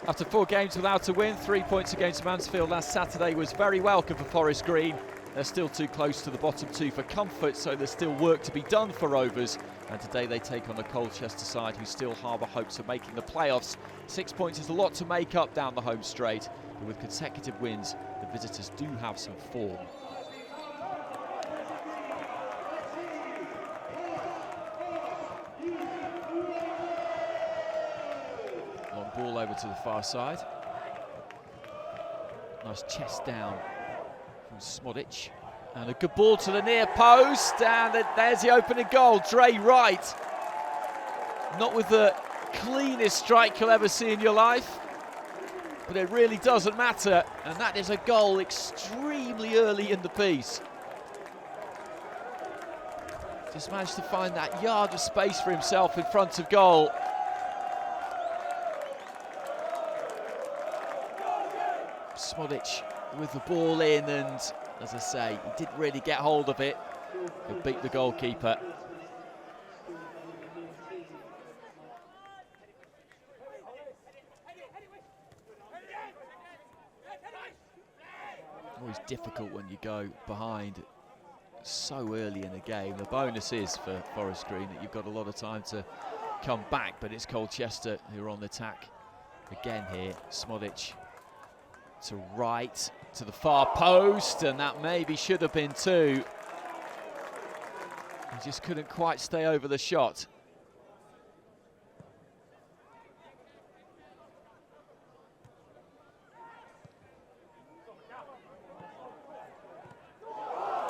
After 4 games without a win, 3 points against Mansfield last Saturday was very welcome for Forest Green. They're still too close to the bottom 2 for comfort, so there's still work to be done for Rovers. And today they take on the Colchester side, who still harbour hopes of making the playoffs. 6 points is a lot to make up down the home straight, but with consecutive wins, the visitors do have some form. Long ball over to the far side. Nice chest down from Smodic. And a good ball to the near post, and there's the opening goal. Drey Wright. Not with the cleanest strike you'll ever see in your life, but it really doesn't matter, and that is a goal extremely early in the piece. Just managed to find that yard of space for himself in front of goal. Smodic with the ball in, and as I say, he didn't really get hold of it. He beat the goalkeeper. Always difficult when you go behind so early in the game. The bonus is for Forest Green that you've got a lot of time to come back, but it's Colchester who are on the attack again here. Smodic to Wright, to the far post, and that maybe should have been 2. He just couldn't quite stay over the shot.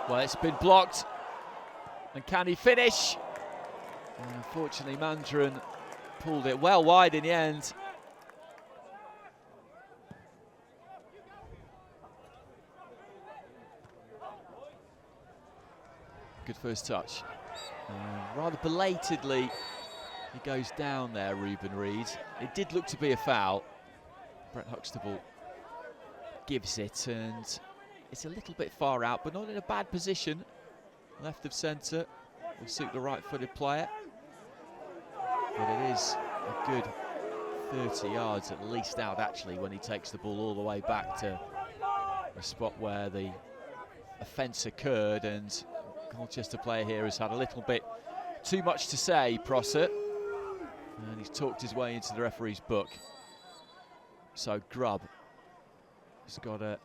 Well, it's been blocked, and can he finish? And unfortunately, Mandron pulled it well wide in the end. Good first touch. Rather belatedly, he goes down there, Reuben Reid. It did look to be a foul. Brett Huxtable gives it, and it's a little bit far out, but not in a bad position. Left of centre will suit the right-footed player. But it is a good 30 yards at least out, actually, when he takes the ball all the way back to the spot where the offence occurred. And Colchester player here has had a little bit too much to say, Prosser, and he's talked his way into the referee's book. So Grubb has got a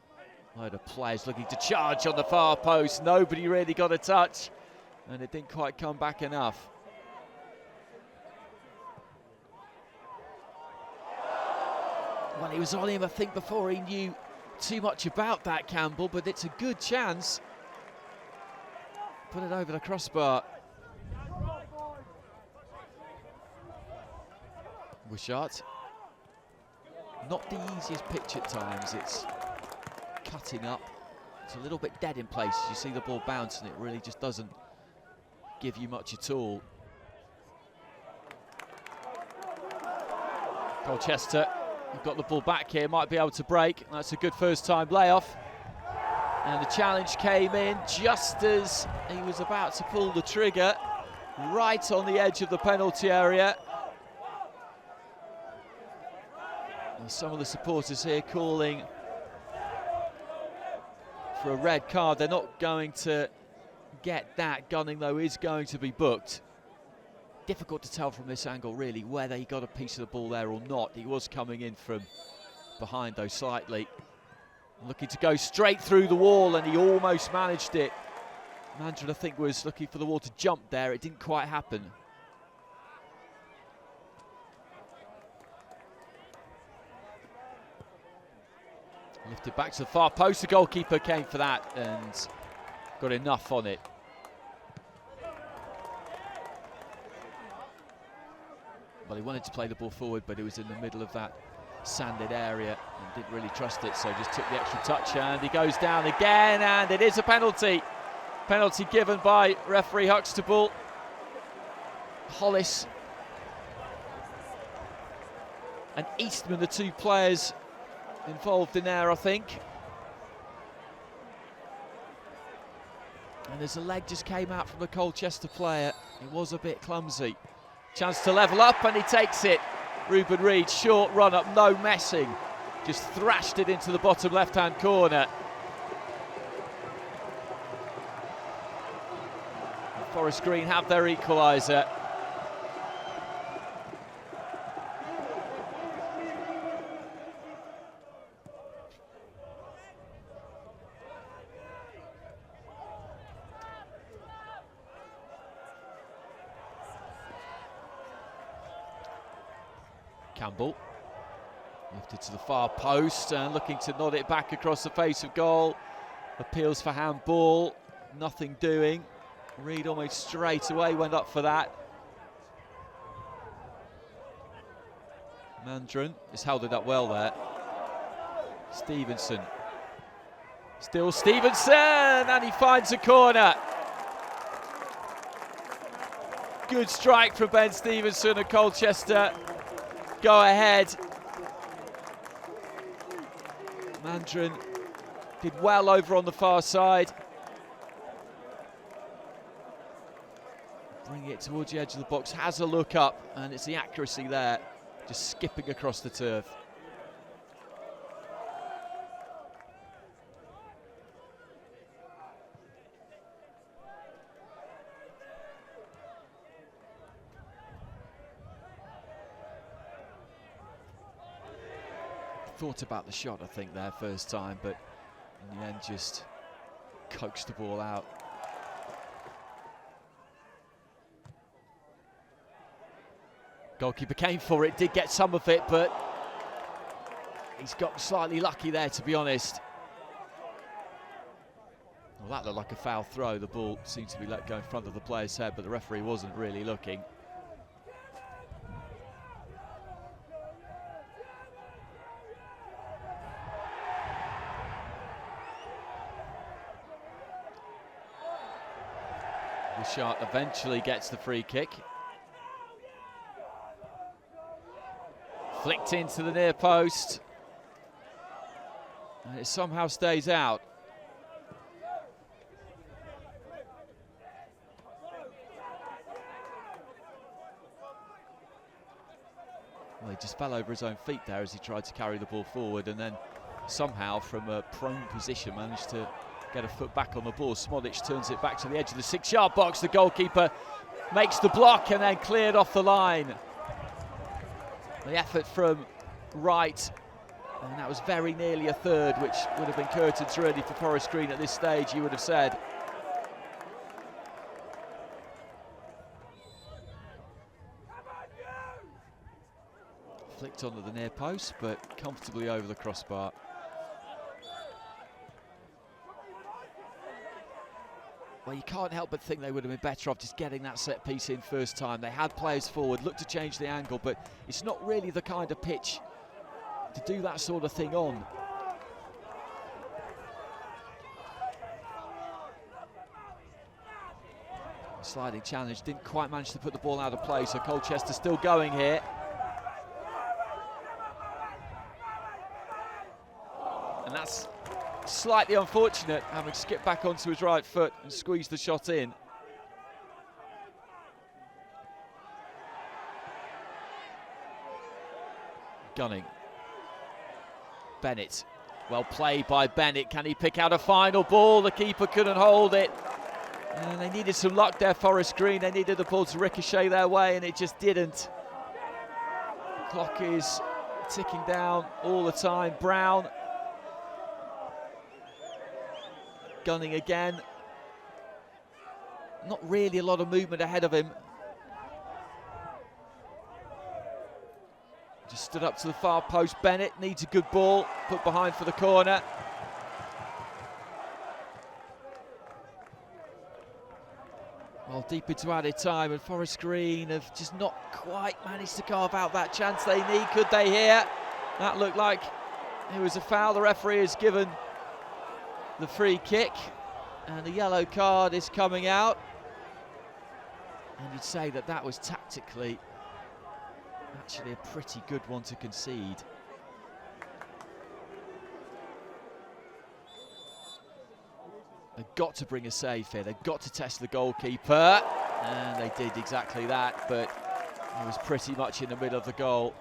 load of players looking to charge on the far post. Nobody really got a touch, and it didn't quite come back enough. Well, he was on him, I think, before he knew too much about that, Campbell, but it's a good chance. Put it over the crossbar. Wishart. Not the easiest pitch at times. It's cutting up. It's a little bit dead in places. You see the ball bounce, and it really just doesn't give you much at all. Colchester have got the ball back here, might be able to break. That's a good first-time layoff. And the challenge came in just as he was about to pull the trigger, right on the edge of the penalty area. And some of the supporters here calling for a red card. They're not going to get that. Gunning, though, is going to be booked. Difficult to tell from this angle, really, whether he got a piece of the ball there or not. He was coming in from behind, though, slightly. Looking to go straight through the wall, and he almost managed it. Mandron, I think, was looking for the wall to jump there. It didn't quite happen. Lifted back to the far post. The goalkeeper came for that and got enough on it. Well, he wanted to play the ball forward, but he was in the middle of that sanded area and didn't really trust it, so just took the extra touch, and he goes down again, and it is a penalty. Penalty given by referee Huxtable. Hollis and Eastman, the 2 players involved in there, I think. And as a leg just came out from the Colchester player, it was a bit clumsy. Chance to level up, and he takes it. Reuben Reid, short run up, no messing. Just thrashed it into the bottom left-hand corner. And Forest Green have their equaliser. Campbell lifted to the far post and looking to nod it back across the face of goal. Appeals for handball, nothing doing. Reid almost straight away went up for that. Mandron has held it up well there. Stevenson. Still Stevenson, and he finds a corner. Good strike from Ben Stevenson at Colchester. Go ahead. Mandron did well over on the far side. Bring it towards the edge of the box, has a look up, and it's the accuracy there, just skipping across the turf. Thought about the shot, I think, there first time, but in the end just coaxed the ball out. Goalkeeper came for it, did get some of it, but he's got slightly lucky there, to be honest. Well, that looked like a foul throw. The ball seemed to be let go in front of the player's head, but the referee wasn't really looking. Wishart eventually gets the free kick. Flicked into the near post. And it somehow stays out. Well, he just fell over his own feet there as he tried to carry the ball forward, and then somehow from a prone position managed to get a foot back on the ball. Smodic turns it back to the edge of the 6-yard box. The goalkeeper makes the block and then cleared off the line. The effort from Wright, and that was very nearly a third, which would have been curtains ready for Forest Green at this stage, you would have said. Flicked onto the near post, but comfortably over the crossbar. Well, you can't help but think they would have been better off just getting that set piece in first time. They had players forward, looked to change the angle, but it's not really the kind of pitch to do that sort of thing on. Sliding challenge, didn't quite manage to put the ball out of play, so Colchester still going here. And that's slightly unfortunate, having skipped back onto his right foot and squeezed the shot in. Gunning. Bennett. Well played by Bennett. Can he pick out a final ball? The keeper couldn't hold it. And they needed some luck there, Forest Green. They needed the ball to ricochet their way, and it just didn't. The clock is ticking down all the time. Brown. Gunning again. Not really a lot of movement ahead of him. Just stood up to the far post. Bennett needs a good ball, put behind for the corner. Well, deep into added time, and Forest Green have just not quite managed to carve out that chance they need. Could they here? That looked like it was a foul. The referee has given the free kick, and the yellow card is coming out. And you'd say that that was tactically actually a pretty good one to concede. They've got to bring a save here. They've got to test the goalkeeper, and they did exactly that, but it was pretty much in the middle of the goal.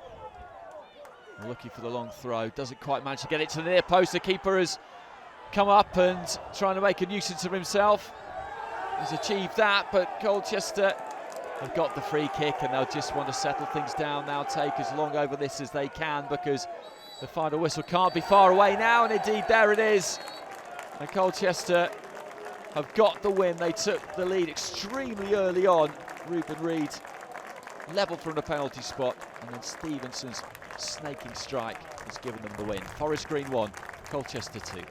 Looking for the long throw, doesn't quite manage to get it to the near post. The keeper has come up and trying to make a nuisance of himself. He's achieved that, but Colchester have got the free kick and they'll just want to settle things down now, take as long over this as they can, because the final whistle can't be far away now, and indeed there it is. And Colchester have got the win. They took the lead extremely early on. Reuben Reid level from the penalty spot, and then Stevenson's snaking strike has given them the win. Forest Green 1, Colchester 2.